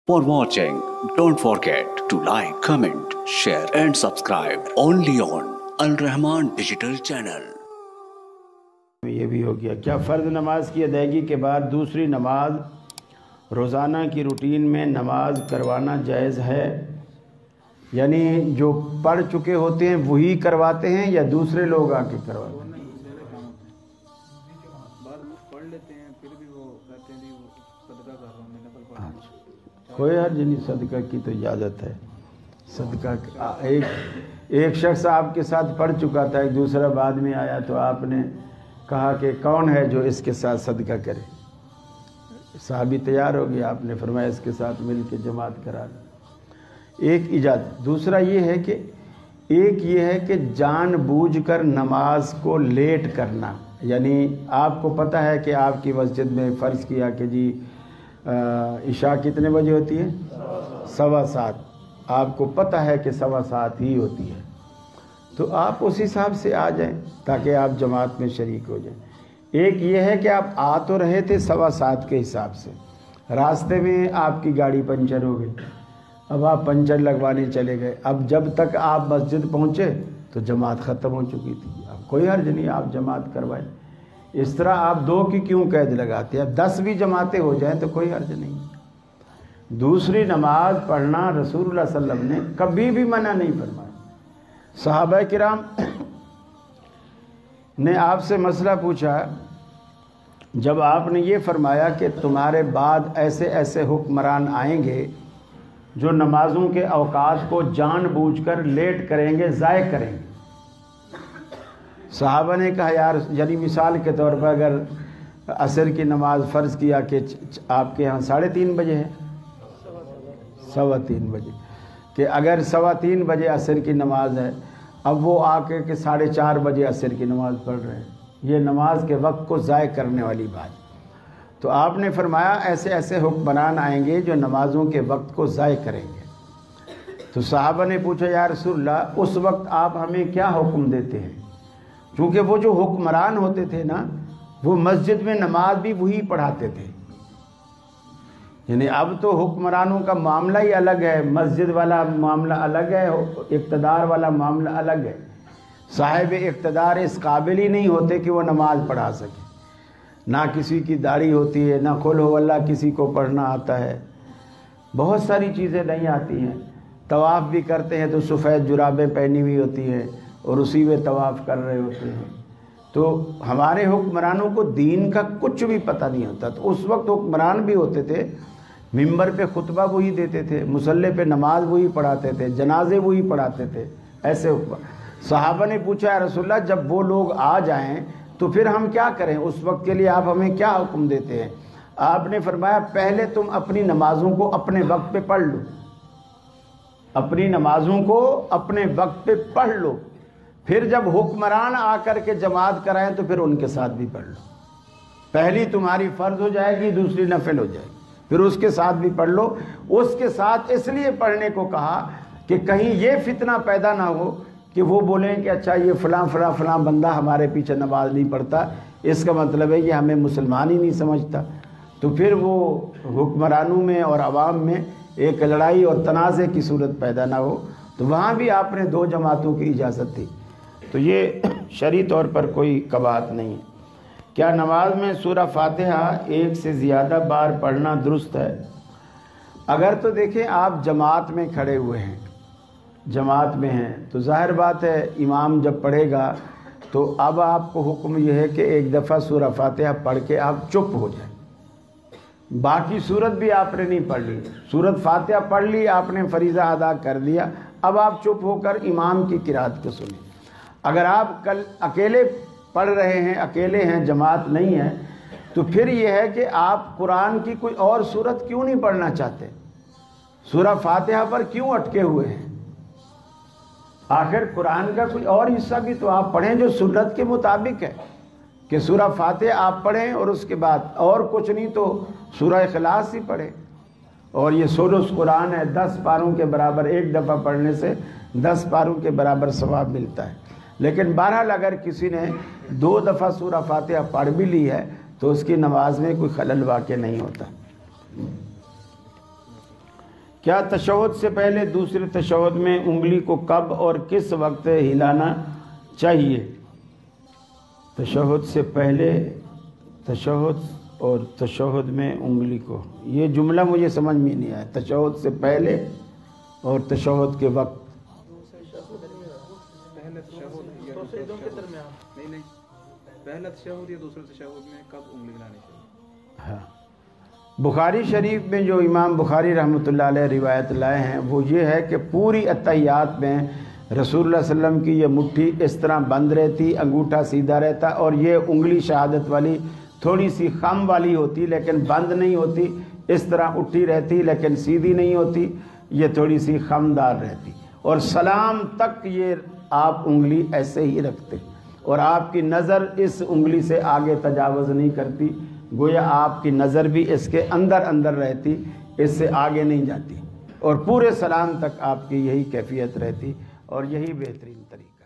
For watching, don't forget to like, comment, share and subscribe only on Al Rahman Digital Channel. یہ بھی ہو گیا. کیا فرض نماز کی ادائیگی کے بعد دوسری نماز روزانہ کی روٹین میں نماز کروانا جائز ہے؟ یعنی جو پڑھ چکے ہوتے ہیں وہی کرواتے ہیں یا دوسرے لوگ آ کے کرواتے ہیں؟ پڑھ لیتے ہیں پھر بھی وہ کہتے ہیں وہ صدقہ کر رہا ہوں میں نفل پڑھ رہا ہوں. کوئی حرج نہیں، صدقہ کی تو اجازت ہے. صدقہ ایک شخص آپ کے ساتھ پڑھ چکا تھا، ایک دوسرا بعد میں آیا تو آپ نے کہا کہ کون ہے جو اس کے ساتھ صدقہ کرے؟ صحابی تیار ہو گیا، آپ نے فرمایا اس کے ساتھ مل کے جماعت کرا دیں. ایک اجازت. دوسرا یہ ہے کہ ایک یہ ہے کہ جان بوجھ کر نماز کو لیٹ کرنا، یعنی آپ کو پتہ ہے کہ آپ کی مسجد میں فرض کیا کہ جی عشاء کتنے بجے ہوتی ہے؟ 7:15. آپ کو پتہ ہے کہ 7:15 ہی ہوتی ہے، تو آپ اس حساب سے آ جائیں تاکہ آپ جماعت میں شریک ہو جائیں. ایک یہ ہے کہ آپ آ تو رہے تھے 7:15 کے حساب سے، راستے میں آپ کی گاڑی پنچر ہو گئی، اب آپ پنچر لگوانے چلے گئے. اب جب تک آپ مسجد پہنچے تو جماعت ختم ہو چکی تھی. اب کوئی حرج نہیں، آپ جماعت کروائیں. اس طرح آپ 2 کی کیوں قید لگاتے ہیں؟ اب 10 بھی جماعتیں ہو جائیں تو کوئی حرج نہیں. دوسری نماز پڑھنا رسول اللہ صلی اللہ علیہ وسلم نے کبھی بھی منع نہیں فرمایا. صحابہ کرام نے آپ سے مسئلہ پوچھا جب آپ نے یہ فرمایا کہ تمہارے بعد ایسے ایسے حکمران آئیں گے جو نمازوں کے اوقات کو جان بوجھ کر لیٹ کریں گے، ضائع کریں گے. صحابہ نے کہا یعنی مثال کے طور پر اگر عصر کی نماز فرض کیا کہ آپ کے ہاں 3:30 بجے ہے، 3:15 بجے، کہ اگر 3:15 بجے عصر کی نماز ہے، اب وہ آ کے 4:30 بجے عصر کی نماز پڑھ رہے ہیں، یہ نماز کے وقت کو ضائع کرنے والی بات. تو آپ نے فرمایا ایسے ایسے حکمران آئیں گے جو نمازوں کے وقت کو ضائع کریں گے. تو صحابہ نے پوچھا یا رسول اللہ اس وقت آپ ہمیں کیا حکم دیتے ہیں؟ چونکہ وہ جو حکمران ہوتے تھے نا، وہ مسجد میں نماز بھی وہی پڑھاتے تھے. یعنی اب تو حکمرانوں کا معاملہ ہی الگ ہے، مسجد والا معاملہ الگ ہے، اقتدار والا معاملہ الگ ہے. صاحب اقتدار اس قابل ہی نہیں ہوتے کہ وہ نماز پڑھا سکے. نہ کسی کی داڑھی ہوتی ہے، نہ قل ہو اللہ کسی کو پڑھنا آتا ہے، بہت ساری چیزیں نہیں آتی ہیں. طواف بھی کرتے ہیں تو سفید جرابیں پہنی ہوئی ہوتی ہیں اور اسی میں طواف کر رہے ہوتے ہیں. تو ہمارے حکمرانوں کو دین کا کچھ بھی پتہ نہیں ہوتا. تو اس وقت حکمران بھی ہوتے تھے، ممبر پہ خطبہ وہی دیتے تھے، مصلی پہ نماز وہی پڑھاتے تھے، جنازے وہی پڑھاتے تھے. ایسے صحابہ نے پوچھا یا رسول اللہ جب وہ لوگ آ جائیں تو پھر ہم کیا کریں؟ اس وقت کے لیے آپ ہمیں کیا حکم دیتے ہیں؟ آپ نے فرمایا پہلے تم اپنی نمازوں کو اپنے وقت پہ پڑھ لو، اپنی نمازوں کو اپنے وقت پہ پڑھ لو، پھر جب حکمران آ کر کے جماعت کرائیں تو پھر ان کے ساتھ بھی پڑھ لو. پہلی تمہاری فرض ہو جائے گی، دوسری نفل ہو جائے گی، پھر اس کے ساتھ بھی پڑھ لو. اس کے ساتھ اس لیے پڑھنے کو کہا کہ کہیں یہ فتنہ پیدا نہ ہو کہ وہ بولیں کہ اچھا یہ فلاں فلاں فلاں بندہ ہمارے پیچھے نماز نہیں پڑھتا، اس کا مطلب ہے کہ ہمیں مسلمان ہی نہیں سمجھتا. تو پھر وہ حکمرانوں میں اور عوام میں ایک لڑائی اور تنازع کی صورت پیدا نہ ہو. تو وہاں بھی آپ نے 2 جماعتوں کی اجازت دی. تو یہ شرعی طور پر کوئی قباحت نہیں ہے. کیا نماز میں سورہ فاتحہ ایک سے زیادہ بار پڑھنا درست ہے؟ اگر تو دیکھیں آپ جماعت میں کھڑے ہوئے ہیں، جماعت میں ہیں، تو ظاہر بات ہے امام جب پڑھے گا تو اب آپ کو حکم یہ ہے کہ ایک دفعہ سورہ فاتحہ پڑھ کے آپ چپ ہو جائیں. باقی سورت بھی آپ نے نہیں پڑھ لی، سورت فاتحہ پڑھ لی، آپ نے فریضہ ادا کر دیا، اب آپ چپ ہو کر امام کی قرات کو سنیں. اگر آپ کل اکیلے پڑھ رہے ہیں، اکیلے ہیں، جماعت نہیں ہے، تو پھر یہ ہے کہ آپ قرآن کی کوئی اور سورت کیوں نہیں پڑھنا چاہتے؟ سورہ فاتحہ پر کیوں اٹکے ہوئے ہیں؟ آخر قرآن کا کوئی اور حصہ بھی تو آپ پڑھیں جو سنت کے مطابق ہے، کہ سورہ فاتحہ آپ پڑھیں اور اس کے بعد اور کچھ نہیں تو سورہ اخلاص ہی پڑھیں. اور یہ سولس قرآن ہے، 10 پاروں کے برابر، ایک دفعہ پڑھنے سے 10 پاروں کے برابر ثواب ملتا ہے. لیکن بہرحال اگر کسی نے 2 دفعہ سورہ فاتحہ پڑھ بھی لی ہے تو اس کی نماز میں کوئی خلل واقع نہیں ہوتا. کیا تشہد سے پہلے دوسرے تشہد میں انگلی کو کب اور کس وقت ہلانا چاہیے؟ تشہد سے پہلے تشہد اور تشہد میں انگلی کو، یہ جملہ مجھے سمجھ میں نہیں آیا، تشہد سے پہلے اور تشہد کے وقت۔ پہلے تشہد یا دوسرے تشہد نہیں پہلا تشہد یا دوسرے تشہد میں کب انگلی ہلانی چاہیے؟ ہاں، بخاری شریف میں جو امام بخاری رحمۃ اللہ علیہ روایت لائے ہیں وہ یہ ہے کہ پوری اتحیات میں رسول اللہ صلی اللہ علیہ وسلم کی یہ مٹھی اس طرح بند رہتی، انگوٹھا سیدھا رہتا، اور یہ انگلی شہادت والی تھوڑی سی خم والی ہوتی لیکن بند نہیں ہوتی، اس طرح اٹھی رہتی لیکن سیدھی نہیں ہوتی، یہ تھوڑی سی خم دار رہتی، اور سلام تک یہ آپ انگلی ایسے ہی رکھتے، اور آپ کی نظر اس انگلی سے آگے تجاوز نہیں کرتی، گویا آپ کی نظر بھی اس کے اندر رہتی، اس سے آگے نہیں جاتی، اور پورے سلام تک آپ کی یہی کیفیت رہتی، اور یہی بہترین طریقہ۔